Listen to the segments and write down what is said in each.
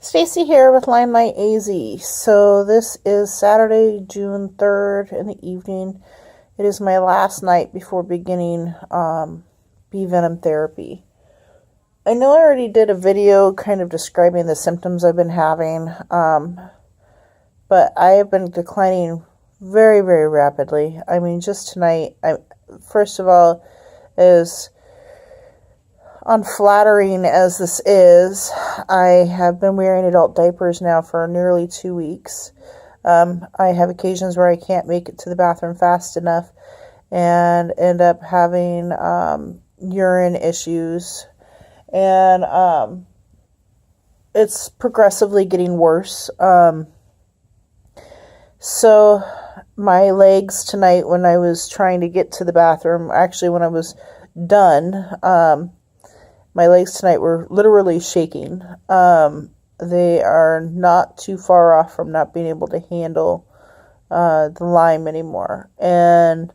Stacy here with Limelight AZ. So this is Saturday, June 3rd in the evening. It is my last night before beginning bee venom therapy. I know I already did a video kind of describing the symptoms I've been having, but I have been declining very, very rapidly. I mean, just tonight, first of all, is unflattering as this is, I have been wearing adult diapers now for nearly 2 weeks. I have occasions where I can't make it to the bathroom fast enough and end up having urine issues. And it's progressively getting worse. So my legs tonight, when I was trying to get to the bathroom, actually when I was done, my legs tonight were literally shaking. They are not too far off from not being able to handle the Lyme anymore. And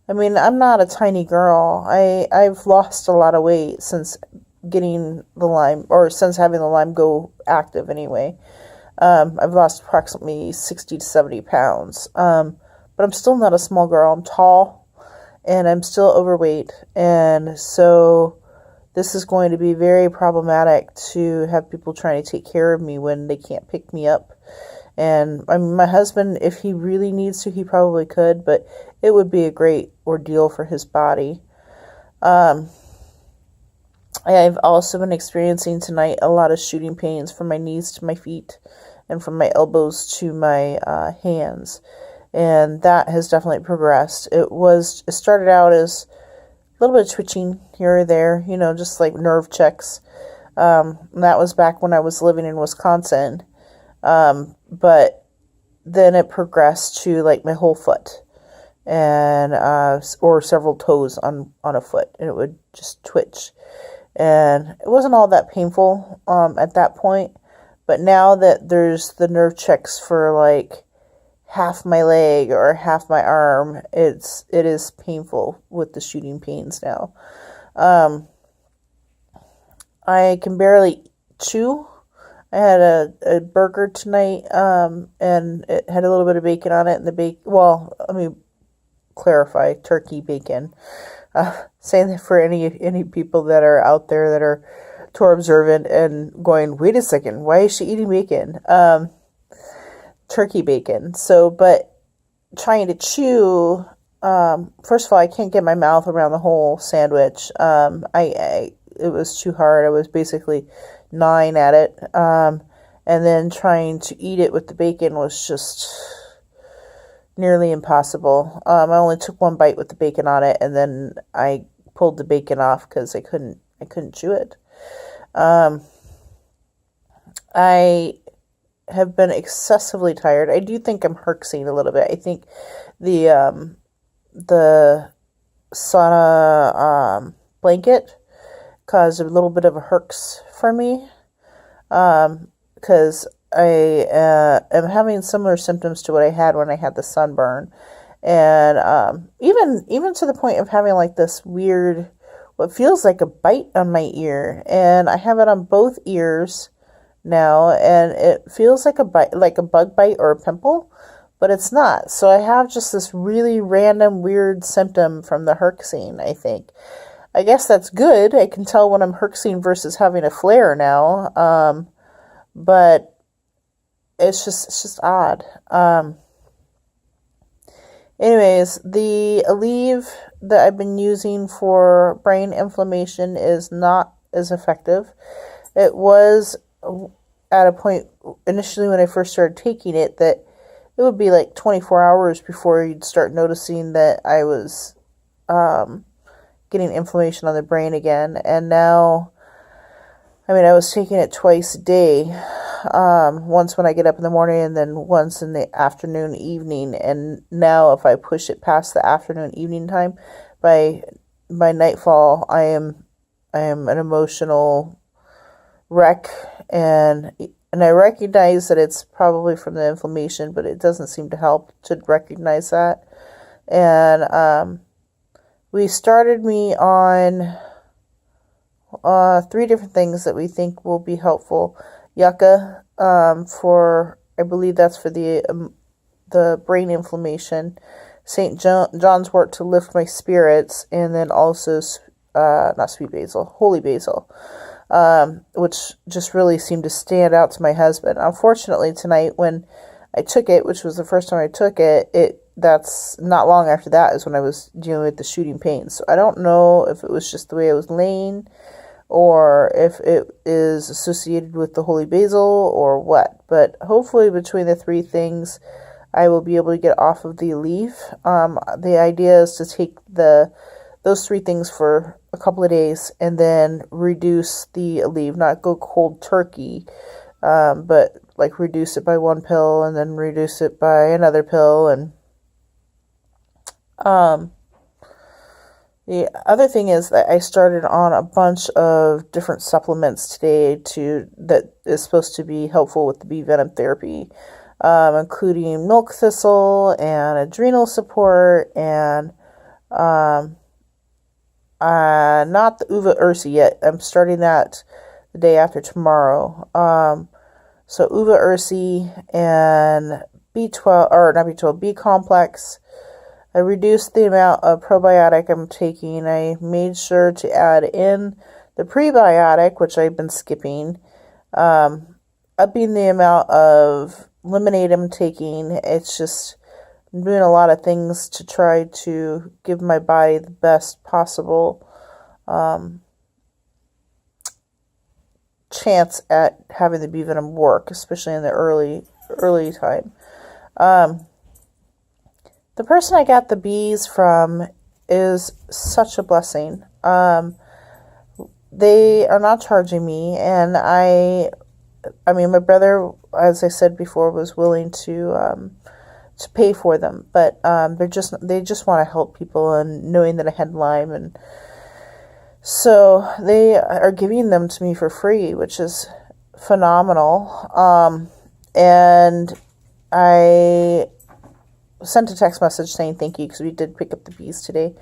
I mean, I'm not a tiny girl. I've lost a lot of weight since getting the Lyme, or since having the Lyme go active anyway. I've lost approximately 60 to 70 pounds. But I'm still not a small girl. I'm tall and I'm still overweight. And so this is going to be very problematic to have people trying to take care of me when they can't pick me up. And I mean, my husband, if he really needs to, he probably could, but it would be a great ordeal for his body. I've also been experiencing tonight a lot of shooting pains from my knees to my feet and from my elbows to my hands. And that has definitely progressed. It started out as a little bit of twitching here or there, just like nerve checks. And that was back when I was living in Wisconsin. But then it progressed to like my whole foot and, or several toes on a foot, and it would just twitch. And it wasn't all that painful, at that point. But now that there's the nerve checks for like half my leg or half my arm, it is painful with the shooting pains now. I can barely chew. I had a burger tonight, and it had a little bit of bacon on it, and let me clarify, turkey bacon. Saying that for any people that are out there that are Torah observant and going, wait a second, why is she eating bacon? Turkey bacon. So, but trying to chew, first of all, I can't get my mouth around the whole sandwich. It was too hard. I was basically gnawing at it. And then trying to eat it with the bacon was just nearly impossible. I only took one bite with the bacon on it, and then I pulled the bacon off because I couldn't chew it. I have been excessively tired. I do think I'm herxing a little bit. I think the sauna blanket caused a little bit of a herx for me, because I am having similar symptoms to what I had when I had the sunburn, and even to the point of having like this weird, what feels like a bite on my ear, and I have it on both ears now, and it feels like a bite, like a bug bite or a pimple, but it's not. So I have just this really random weird symptom from the herxing, I think. I guess that's good. I can tell when I'm herxing versus having a flare now. But it's just odd. Anyways, the Aleve that I've been using for brain inflammation is not as effective. It was at a point initially when I first started taking it that it would be like 24 hours before you'd start noticing that I was getting inflammation on the brain again. And now, I mean, I was taking it twice a day, once when I get up in the morning and then once in the afternoon, evening. And now if I push it past the afternoon, evening time, by nightfall, I am an emotional wreck, and I recognize that it's probably from the inflammation, but it doesn't seem to help to recognize that. And we started me on 3 different things that we think will be helpful. yucca, for, I believe that's for the brain inflammation. St. John's wort to lift my spirits, and then also, not sweet basil, holy basil, which just really seemed to stand out to my husband. Unfortunately, tonight when I took it, which was the first time I took it, that's not long after that is when I was dealing with the shooting pains. So I don't know if it was just the way I was laying, or if it is associated with the holy basil or what. But hopefully between the three things, I will be able to get off of the leaf. The idea is to take those three things for a couple of days and then reduce the leaf, not go cold turkey, but like reduce it by one pill and then reduce it by another pill. And the other thing is that I started on a bunch of different supplements today that is supposed to be helpful with the bee venom therapy, including milk thistle and adrenal support, and not the uva ursi yet. I'm starting that the day after tomorrow. So uva ursi and B12, or not B12, B complex. I reduced the amount of probiotic I'm taking. I made sure to add in the prebiotic, which I've been skipping, upping the amount of lemonade I'm taking. It's just, I'm doing a lot of things to try to give my body the best possible chance at having the bee venom work, especially in the early time. The person I got the bees from is such a blessing. They are not charging me, and I mean, my brother, as I said before, was willing to pay for them, but they just want to help people, and knowing that I had Lyme, and so they are giving them to me for free, which is phenomenal. And I sent a text message saying thank you, because we did pick up the bees today.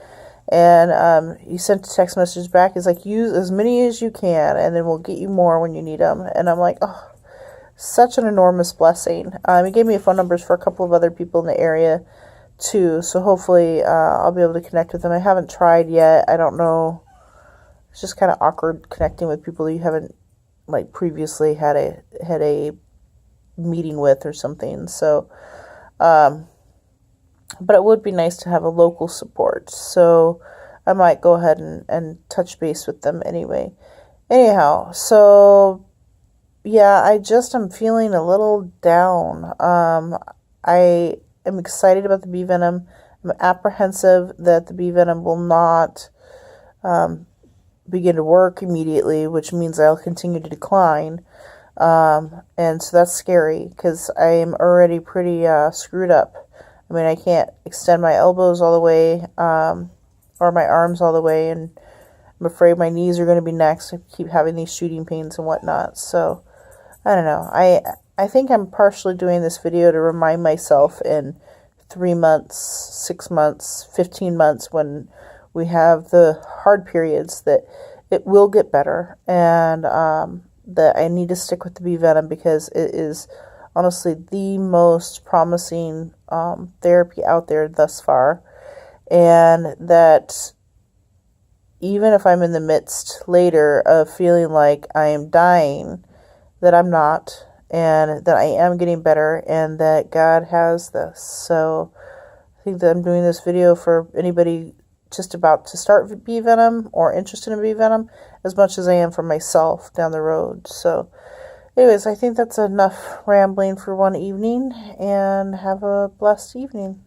And he sent a text message back. He's like, use as many as you can, and then we'll get you more when you need them. And I'm like, oh, such an enormous blessing. He gave me phone numbers for a couple of other people in the area too, so hopefully I'll be able to connect with them. I haven't tried yet. I don't know. It's just kind of awkward connecting with people you haven't, like, previously had a meeting with or something. So, but it would be nice to have a local support. So I might go ahead and touch base with them anyway. Anyhow, so yeah, I'm feeling a little down. I am excited about the bee venom. I'm apprehensive that the bee venom will not begin to work immediately, which means I'll continue to decline. And so that's scary, because I am already pretty screwed up. I mean, I can't extend my elbows all the way, or my arms all the way, and I'm afraid my knees are going to be next. I keep having these shooting pains and whatnot. So I don't know. I think I'm partially doing this video to remind myself in 3 months, 6 months, 15 months, when we have the hard periods, that it will get better, and that I need to stick with the bee venom, because it is honestly the most promising therapy out there thus far, and that even if I'm in the midst later of feeling like I am dying, that I'm not, and that I am getting better, and that God has this. So I think that I'm doing this video for anybody just about to start bee venom or interested in bee venom, as much as I am for myself down the road. So anyways, I think that's enough rambling for one evening, and have a blessed evening.